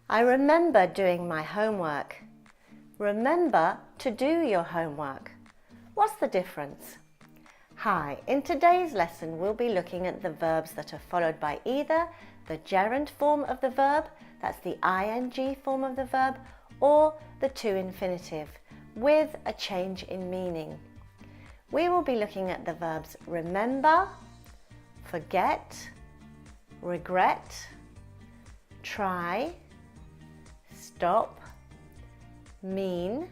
I remember doing my homework. Remember to do your homework. What's the difference? Hi, in today's lesson we'll be looking at the verbs that are followed by either the gerund form of the verb, that's the ing form of the verb, or the to infinitive, with a change in meaning. We will be looking at the verbs remember, forget, regret, try, stop, mean,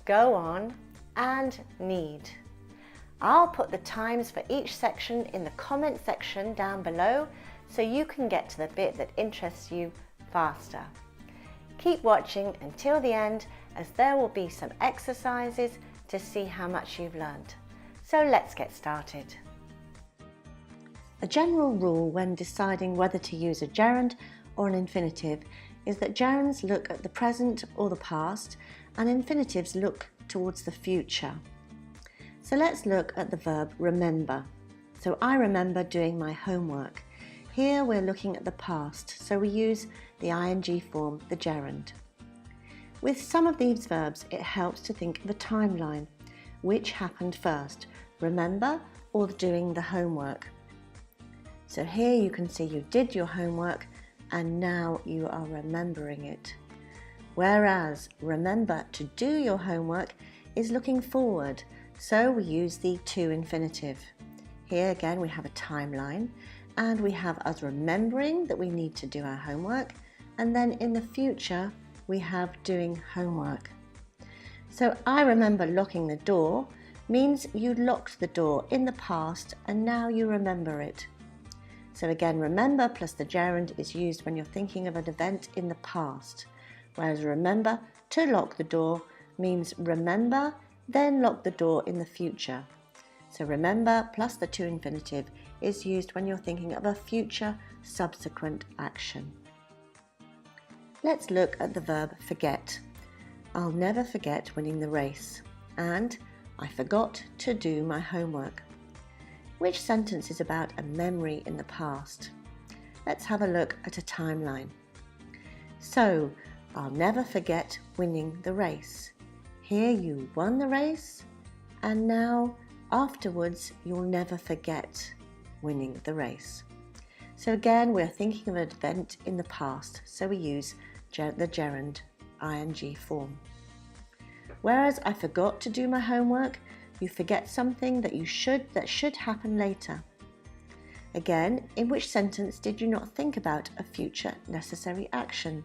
go on, and need. I'll put the times for each section in the comment section down below so you can get to the bit that interests you faster. Keep watching until the end, as there will be some exercises to see how much you've learned. So let's get started. A general rule when deciding whether to use a gerund or an infinitive is that gerunds look at the present or the past and infinitives look towards the future. So let's look at the verb remember. So I remember doing my homework. Here we're looking at the past, so we use the ing form, the gerund. With some of these verbs, it helps to think of a timeline. Which happened first, remember or doing the homework? So here you can see you did your homework and now you are remembering it. Whereas remember to do your homework is looking forward, so we use the to infinitive. Here again we have a timeline and we have us remembering that we need to do our homework, and then in the future we have doing homework. So I remember locking the door means you locked the door in the past and now you remember it. So again, remember plus the gerund is used when you're thinking of an event in the past, whereas remember to lock the door means remember, then lock the door in the future. So remember plus the to infinitive is used when you're thinking of a future subsequent action. Let's look at the verb forget. I'll never forget winning the race, and I forgot to do my homework. Which sentence is about a memory in the past? Let's have a look at a timeline. So, I'll never forget winning the race. Here you won the race, and now afterwards you'll never forget winning the race. So again, we're thinking of an event in the past, so we use the gerund ing form. Whereas I forgot to do my homework, you forget something that should happen later. Again, in which sentence did you not think about a future necessary action?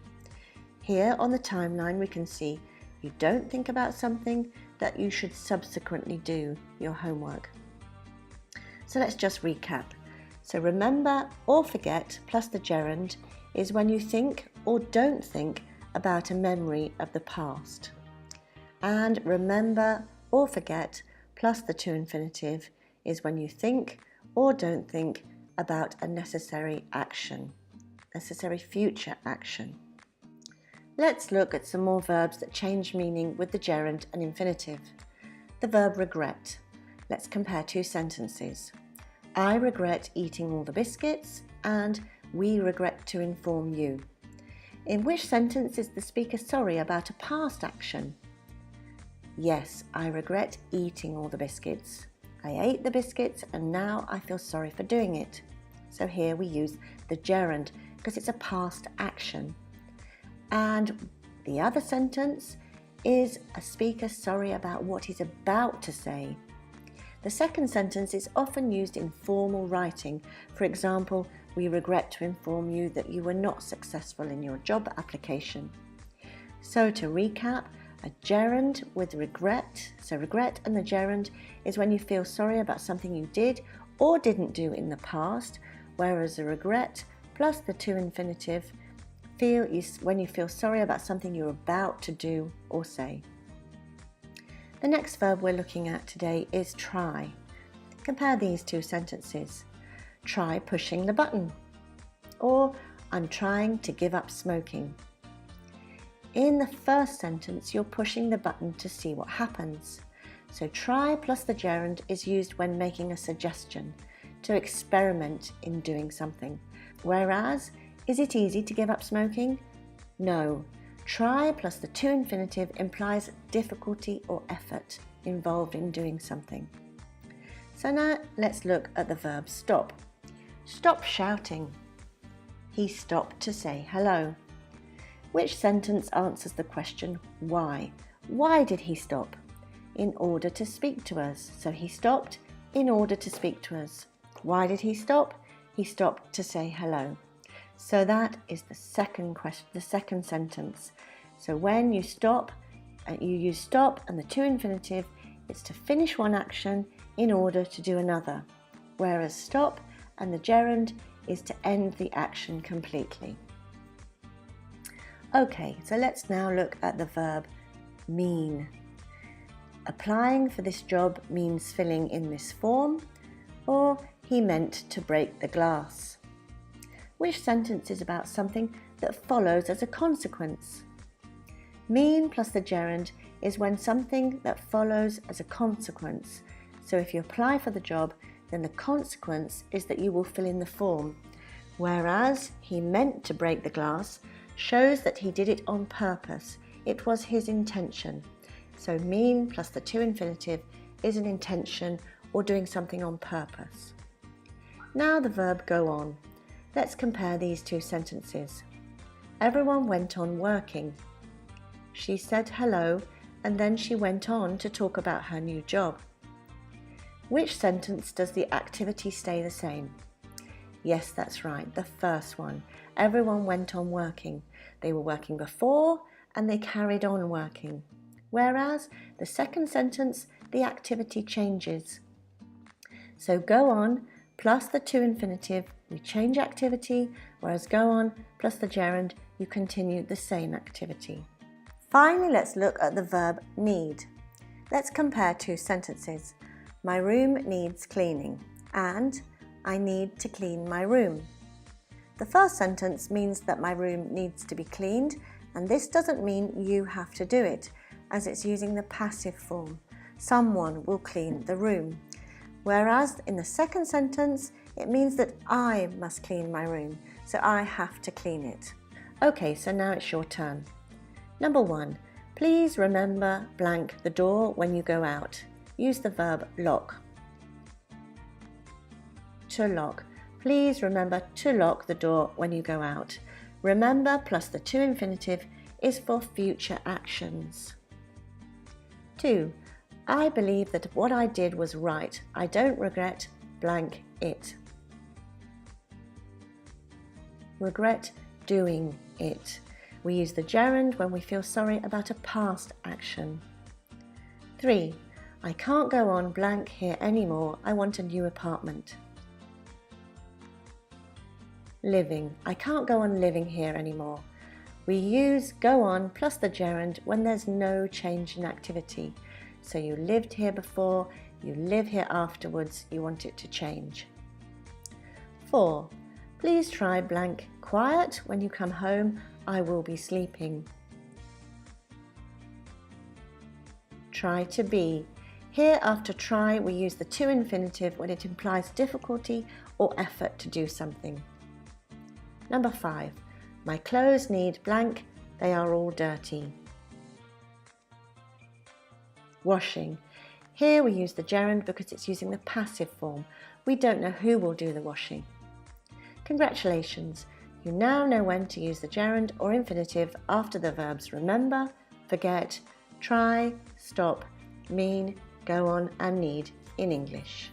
Here on the timeline we can see you don't think about something that you should subsequently do, your homework. So let's just recap. So remember or forget plus the gerund is when you think or don't think about a memory of the past. And remember or forget plus the to infinitive is when you think or don't think about a necessary action, necessary future action. Let's look at some more verbs that change meaning with the gerund and infinitive. The verb regret. Let's compare two sentences. I regret eating all the biscuits, and we regret to inform you. In which sentence is the speaker sorry about a past action? Yes, I regret eating all the biscuits. I ate the biscuits and now I feel sorry for doing it. So here we use the gerund because it's a past action. And the other sentence is a speaker sorry about what he's about to say. The second sentence is often used in formal writing. For example, we regret to inform you that you were not successful in your job application. So to recap, a gerund with regret, so regret and the gerund is when you feel sorry about something you did or didn't do in the past, whereas a regret plus the to infinitive when you feel sorry about something you're about to do or say. The next verb we're looking at today is try. Compare these two sentences. Try pushing the button, or I'm trying to give up smoking. In the first sentence, you're pushing the button to see what happens. So try plus the gerund is used when making a suggestion, to experiment in doing something. Whereas, is it easy to give up smoking? No. Try plus the to infinitive implies difficulty or effort involved in doing something. So now let's look at the verb stop. Stop shouting. He stopped to say hello. Which sentence answers the question why? Why did he stop? In order to speak to us. So he stopped in order to speak to us. Why did he stop? He stopped to say hello. So that is the second sentence. So when you stop, you use stop and the to infinitive, it's to finish one action in order to do another. Whereas stop and the gerund is to end the action completely. Okay, so let's now look at the verb mean. Applying for this job means filling in this form, or he meant to break the glass. Which sentence is about something that follows as a consequence? Mean plus the gerund is when something that follows as a consequence. So if you apply for the job, then the consequence is that you will fill in the form. Whereas he meant to break the glass shows that he did it on purpose. It was his intention. So mean plus the to infinitive is an intention or doing something on purpose. Now the verb go on. Let's compare these two sentences. Everyone went on working. She said hello and then she went on to talk about her new job. Which sentence does the activity stay the same? Yes, that's right, the first one. Everyone went on working. They were working before and they carried on working. Whereas the second sentence, the activity changes. So go on plus the to infinitive, we change activity, whereas go on plus the gerund, you continue the same activity. Finally, let's look at the verb need. Let's compare two sentences. My room needs cleaning and I need to clean my room. The first sentence means that my room needs to be cleaned, and this doesn't mean you have to do it, as it's using the passive form. Someone will clean the room. Whereas in the second sentence, it means that I must clean my room, so I have to clean it. Okay, so now it's your turn. Number 1, please remember blank the door when you go out. Use the verb lock. To lock. Please remember to lock the door when you go out. Remember plus the to infinitive is for future actions. 2. I believe that what I did was right. I don't regret blank it. Regret doing it. We use the gerund when we feel sorry about a past action. 3. I can't go on blank here anymore. I want a new apartment. Living. I can't go on living here anymore. We use go on plus the gerund when there's no change in activity. So you lived here before, you live here afterwards, you want it to change. 4. Please try blank quiet when you come home. I will be sleeping. Try to be. Here after try we use the to infinitive when it implies difficulty or effort to do something. Number 5. My clothes need blank, they are all dirty. Washing. Here we use the gerund because it's using the passive form. We don't know who will do the washing. Congratulations, you now know when to use the gerund or infinitive after the verbs remember, forget, try, stop, mean, go on and need in English.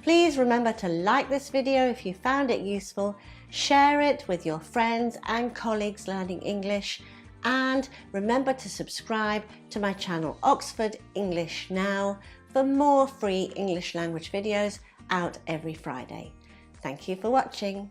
Please remember to like this video if you found it useful, share it with your friends and colleagues learning English, and remember to subscribe to my channel Oxford English Now for more free English language videos out every Friday. Thank you for watching.